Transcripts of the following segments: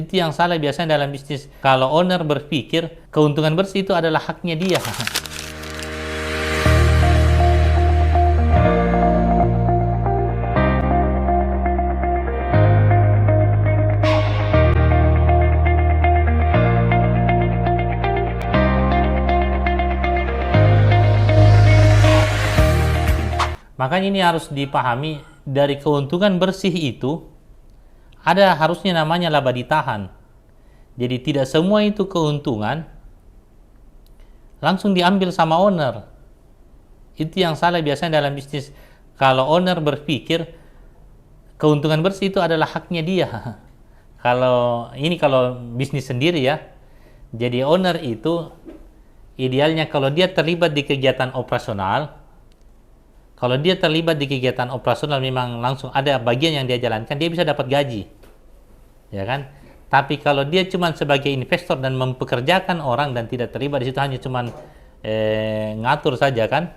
Itu yang salah biasanya dalam bisnis. Kalau owner berpikir keuntungan bersih itu adalah haknya dia. Makanya ini harus dipahami, dari keuntungan bersih itu ada harusnya namanya laba ditahan. Jadi tidak semua itu keuntungan langsung diambil sama owner. Itu yang salah biasanya dalam bisnis. Kalau owner berpikir keuntungan bersih itu adalah haknya dia. Kalau bisnis sendiri ya. Jadi owner itu idealnya kalau dia terlibat di kegiatan operasional, memang langsung ada bagian yang dia jalankan, dia bisa dapat gaji, ya kan? Tapi kalau dia cuma sebagai investor dan mempekerjakan orang dan tidak terlibat di situ, hanya cuma ngatur saja kan,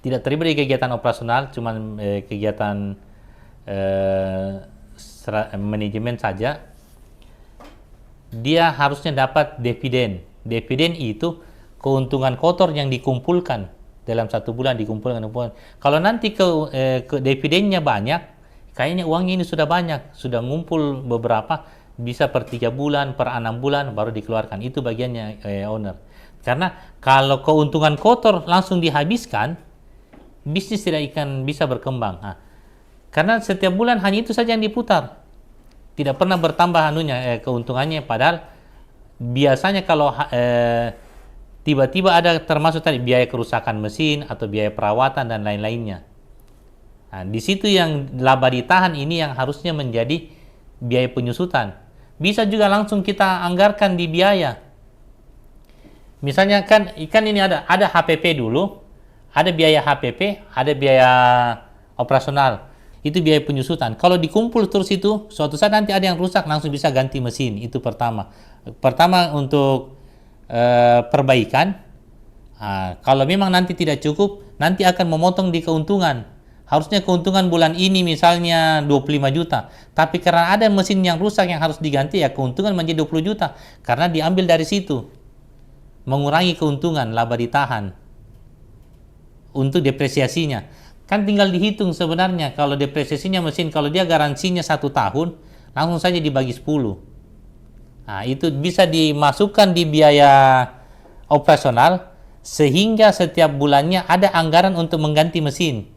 tidak terlibat di kegiatan operasional, cuma kegiatan manajemen saja, dia harusnya dapat dividen. Dividen itu keuntungan kotor yang dikumpulkan dalam satu bulan, dikumpulkan. Kalau nanti ke dividennya banyak, kayaknya uangnya ini sudah banyak, sudah ngumpul beberapa, bisa per 3 bulan, per 6 bulan baru dikeluarkan. Itu bagiannya owner. Karena kalau keuntungan kotor langsung dihabiskan, bisnis tidak akan bisa berkembang. Karena setiap bulan hanya itu saja yang diputar, tidak pernah bertambah keuntungannya. Padahal biasanya kalau tiba-tiba ada termasuk tadi biaya kerusakan mesin atau biaya perawatan dan lain-lainnya. Nah, di situ yang laba ditahan ini yang harusnya menjadi biaya penyusutan. Bisa juga langsung kita anggarkan di biaya. Misalnya kan ini ada HPP dulu, ada biaya HPP, ada biaya operasional. Itu biaya penyusutan. Kalau dikumpul terus itu, suatu saat nanti ada yang rusak, langsung bisa ganti mesin. Itu pertama. Pertama untuk perbaikan. Kalau memang nanti tidak cukup, nanti akan memotong di keuntungan. Harusnya keuntungan bulan ini misalnya 25 juta, tapi karena ada mesin yang rusak yang harus diganti, ya keuntungan menjadi 20 juta karena diambil dari situ. Mengurangi keuntungan, laba ditahan. Untuk depresiasinya kan tinggal dihitung sebenarnya. Kalau depresiasinya mesin, kalau dia garansinya 1 tahun, langsung saja dibagi 10. Nah, itu bisa dimasukkan di biaya operasional sehingga setiap bulannya ada anggaran untuk mengganti mesin.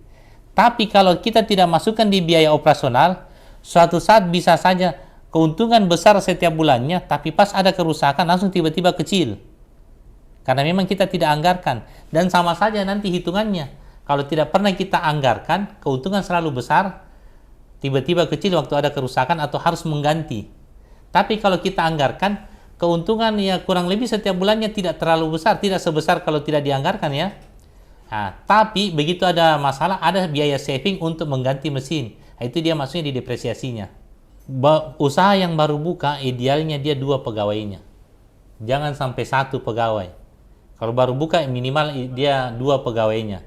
Tapi kalau kita tidak masukkan di biaya operasional, suatu saat bisa saja keuntungan besar setiap bulannya, tapi pas ada kerusakan langsung tiba-tiba kecil. Karena memang kita tidak anggarkan. Dan sama saja nanti hitungannya. Kalau tidak pernah kita anggarkan, keuntungan selalu besar, tiba-tiba kecil waktu ada kerusakan atau harus mengganti. Tapi kalau kita anggarkan, keuntungan ya kurang lebih setiap bulannya tidak terlalu besar, tidak sebesar kalau tidak dianggarkan ya. Nah, tapi begitu ada masalah, ada biaya saving untuk mengganti mesin. Nah, itu dia maksudnya di depresiasinya. Usaha yang baru buka, idealnya dia 2 pegawainya. Jangan sampai 1 pegawai. Kalau baru buka, minimal dia 2 pegawainya.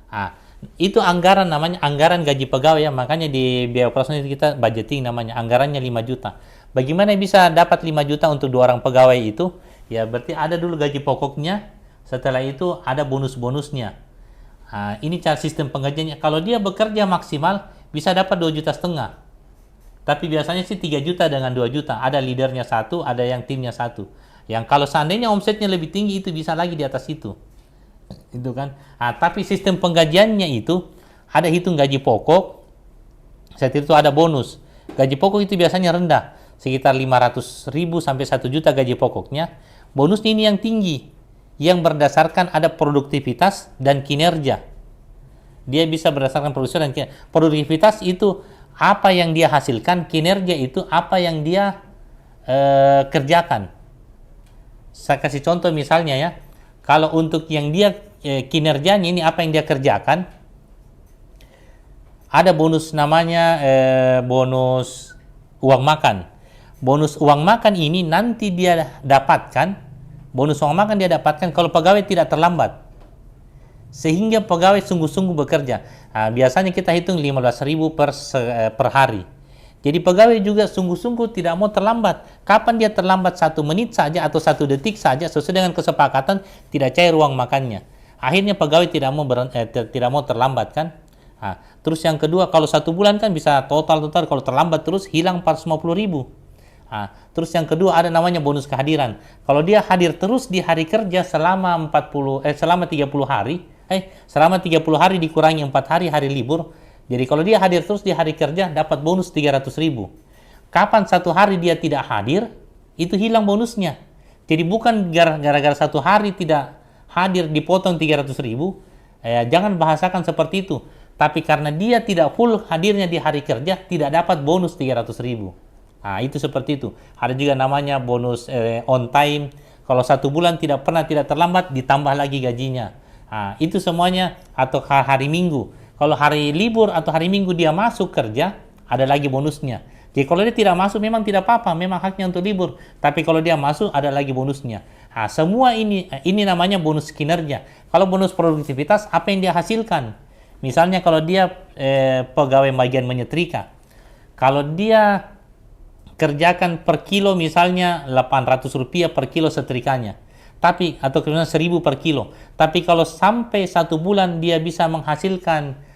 Nah, itu anggaran, namanya anggaran gaji pegawai ya. Makanya di biaya operasional kita budgeting, namanya anggarannya 5 juta. Bagaimana bisa dapat 5 juta untuk 2 orang pegawai itu? Ya berarti ada dulu gaji pokoknya, setelah itu ada bonus-bonusnya. Nah, ini cara sistem penggajiannya. Kalau dia bekerja maksimal, bisa dapat 2,5 juta. Tapi biasanya sih 3 juta dengan 2 juta. Ada leadernya 1, ada yang timnya 1. Yang kalau seandainya omsetnya lebih tinggi, itu bisa lagi di atas itu. Itu kan. Nah, tapi sistem penggajiannya itu ada hitung gaji pokok, setelah itu ada bonus. Gaji pokok itu biasanya rendah, sekitar 500.000 sampai 1 juta gaji pokoknya. Bonusnya ini yang tinggi, yang berdasarkan ada produktivitas dan kinerja. Dia bisa berdasarkan produksi dan kinerja. Produktivitas itu apa yang dia hasilkan, kinerja itu apa yang dia kerjakan. Saya kasih contoh misalnya ya, kalau untuk yang dia kinerjanya ini apa yang dia kerjakan, ada bonus namanya bonus uang makan. Bonus uang makan ini nanti dia dapatkan, kalau pegawai tidak terlambat. Sehingga pegawai sungguh-sungguh bekerja. Nah, biasanya kita hitung 15.000 per hari. Jadi pegawai juga sungguh-sungguh tidak mau terlambat. Kapan dia terlambat 1 menit saja atau 1 detik saja sesuai dengan kesepakatan, tidak cair ruang makannya. Akhirnya pegawai tidak mau terlambat kan. Nah, terus yang kedua, kalau 1 bulan kan bisa total, kalau terlambat terus hilang 450.000. Nah, terus yang kedua ada namanya bonus kehadiran. Kalau dia hadir terus di hari kerja selama 30 hari, selama 30 hari dikurangi 4 hari hari libur. Jadi kalau dia hadir terus di hari kerja dapat bonus 300.000. Kapan 1 hari dia tidak hadir, itu hilang bonusnya. Jadi bukan gara-gara 1 hari tidak hadir dipotong 300.000, jangan bahasakan seperti itu. Tapi karena dia tidak full hadirnya di hari kerja, tidak dapat bonus 300.000. Nah, itu seperti itu. Ada juga namanya bonus on time. Kalau 1 bulan tidak terlambat, ditambah lagi gajinya. Nah, itu semuanya, atau hari Minggu. Kalau hari libur atau hari Minggu dia masuk kerja, ada lagi bonusnya. Jadi kalau dia tidak masuk memang tidak apa-apa, memang haknya untuk libur. Tapi kalau dia masuk ada lagi bonusnya. Nah, semua ini namanya bonus kinerja. Kalau bonus produktivitas, apa yang dia hasilkan? Misalnya kalau dia pegawai bagian menyetrika, kalau dia kerjakan per kilo misalnya Rp800 per kilo setrikanya, atau kemudian 1.000 per kilo. Tapi kalau sampai 1 bulan dia bisa menghasilkan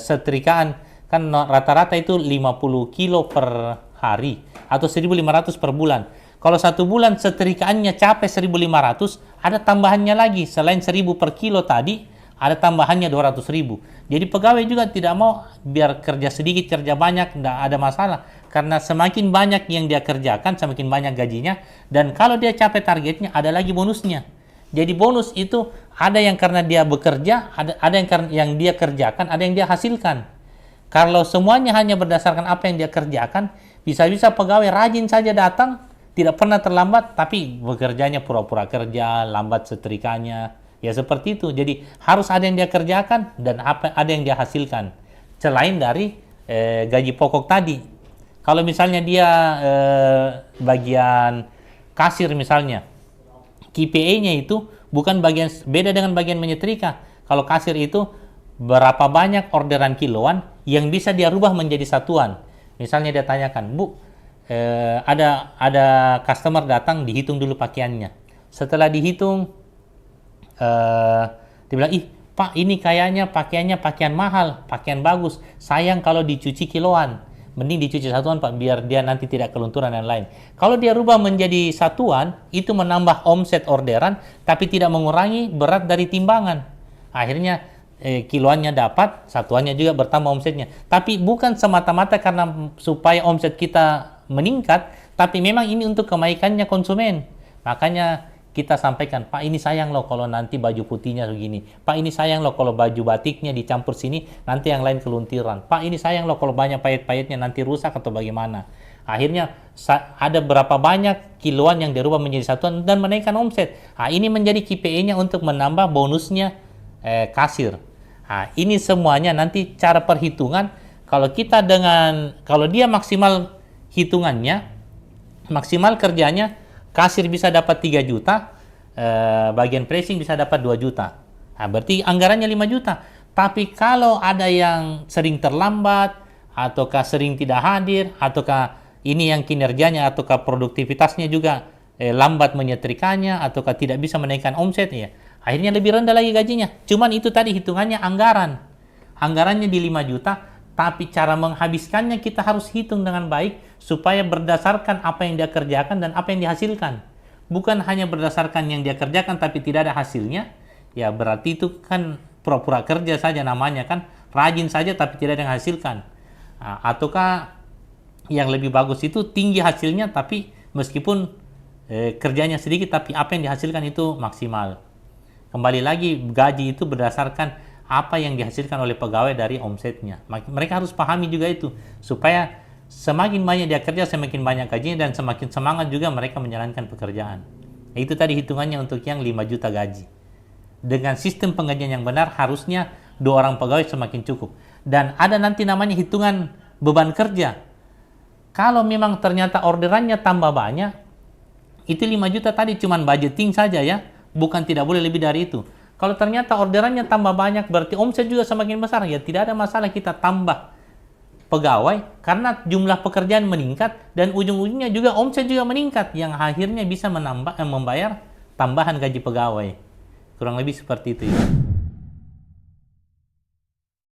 setrikaan, kan rata-rata itu 50 kilo per hari atau 1.500 per bulan. Kalau 1 bulan setrikaannya capai 1.500, ada tambahannya lagi. Selain 1.000 per kilo tadi, ada tambahannya 200.000. Jadi pegawai juga tidak mau biar kerja sedikit, kerja banyak, tidak ada masalah. Karena semakin banyak yang dia kerjakan, semakin banyak gajinya. Dan kalau dia capai targetnya, ada lagi bonusnya. Jadi bonus itu ada yang karena dia bekerja, ada yang karena yang dia kerjakan, ada yang dia hasilkan. Kalau semuanya hanya berdasarkan apa yang dia kerjakan, bisa-bisa pegawai rajin saja datang, tidak pernah terlambat, tapi bekerjanya pura-pura kerja, lambat setrikanya. Ya seperti itu. Jadi harus ada yang dia kerjakan dan ada yang dia hasilkan. Selain dari gaji pokok tadi. Kalau misalnya dia bagian kasir misalnya, KPI-nya itu bukan beda dengan bagian menyetrika. Kalau kasir itu berapa banyak orderan kiloan yang bisa dia rubah menjadi satuan. Misalnya dia tanyakan, Bu, ada customer datang, dihitung dulu pakaiannya. Setelah dihitung, dia bilang, Pak, ini kayaknya pakaiannya pakaian mahal, pakaian bagus. Sayang kalau dicuci kiloan. Mending dicuci satuan, Pak, biar dia nanti tidak kelunturan dan lain. Kalau dia rubah menjadi satuan, itu menambah omset orderan, tapi tidak mengurangi berat dari timbangan. Akhirnya kiloannya dapat, satuannya juga bertambah omsetnya. Tapi bukan semata-mata karena supaya omset kita meningkat, tapi memang ini untuk kebaikannya konsumen. Makanya kita sampaikan, Pak, ini sayang loh kalau nanti baju putihnya begini. Pak, ini sayang loh kalau baju batiknya dicampur sini, nanti yang lain keluntiran. Pak, ini sayang loh kalau banyak payet-payetnya nanti rusak atau bagaimana. Akhirnya ada berapa banyak kiloan yang dirubah menjadi satuan dan menaikkan omset. Nah, ini menjadi KPI-nya untuk menambah bonusnya kasir. Nah, ini semuanya nanti cara perhitungan. Kalau dia maksimal hitungannya, maksimal kerjanya, kasir bisa dapat 3 juta, bagian pricing bisa dapat 2 juta. Nah, berarti anggarannya 5 juta. Tapi kalau ada yang sering terlambat, ataukah sering tidak hadir, ataukah ini yang kinerjanya, ataukah produktivitasnya juga lambat menyetrikanya, ataukah tidak bisa menaikkan omset, ya akhirnya lebih rendah lagi gajinya. Cuman itu tadi hitungannya anggaran. Anggarannya di 5 juta, tapi cara menghabiskannya kita harus hitung dengan baik supaya berdasarkan apa yang dia kerjakan dan apa yang dihasilkan. Bukan hanya berdasarkan yang dia kerjakan tapi tidak ada hasilnya, ya berarti itu kan pura-pura kerja saja namanya kan, rajin saja tapi tidak ada yang hasilkan. Nah, ataukah yang lebih bagus itu tinggi hasilnya tapi meskipun kerjanya sedikit tapi apa yang dihasilkan itu maksimal. Kembali lagi, gaji itu berdasarkan apa yang dihasilkan oleh pegawai dari omsetnya. Mereka harus pahami juga itu, supaya semakin banyak dia kerja, semakin banyak gajinya, dan semakin semangat juga mereka menjalankan pekerjaan. Itu tadi hitungannya untuk yang 5 juta gaji. Dengan sistem penggajian yang benar, harusnya 2 orang pegawai semakin cukup. Dan ada nanti namanya hitungan beban kerja. Kalau memang ternyata orderannya tambah banyak, itu 5 juta tadi cuman budgeting saja ya, bukan tidak boleh lebih dari itu. Kalau ternyata orderannya tambah banyak, berarti omset juga semakin besar. Ya tidak ada masalah kita tambah pegawai karena jumlah pekerjaan meningkat dan ujung-ujungnya juga omset juga meningkat yang akhirnya bisa membayar tambahan gaji pegawai. Kurang lebih seperti itu ya.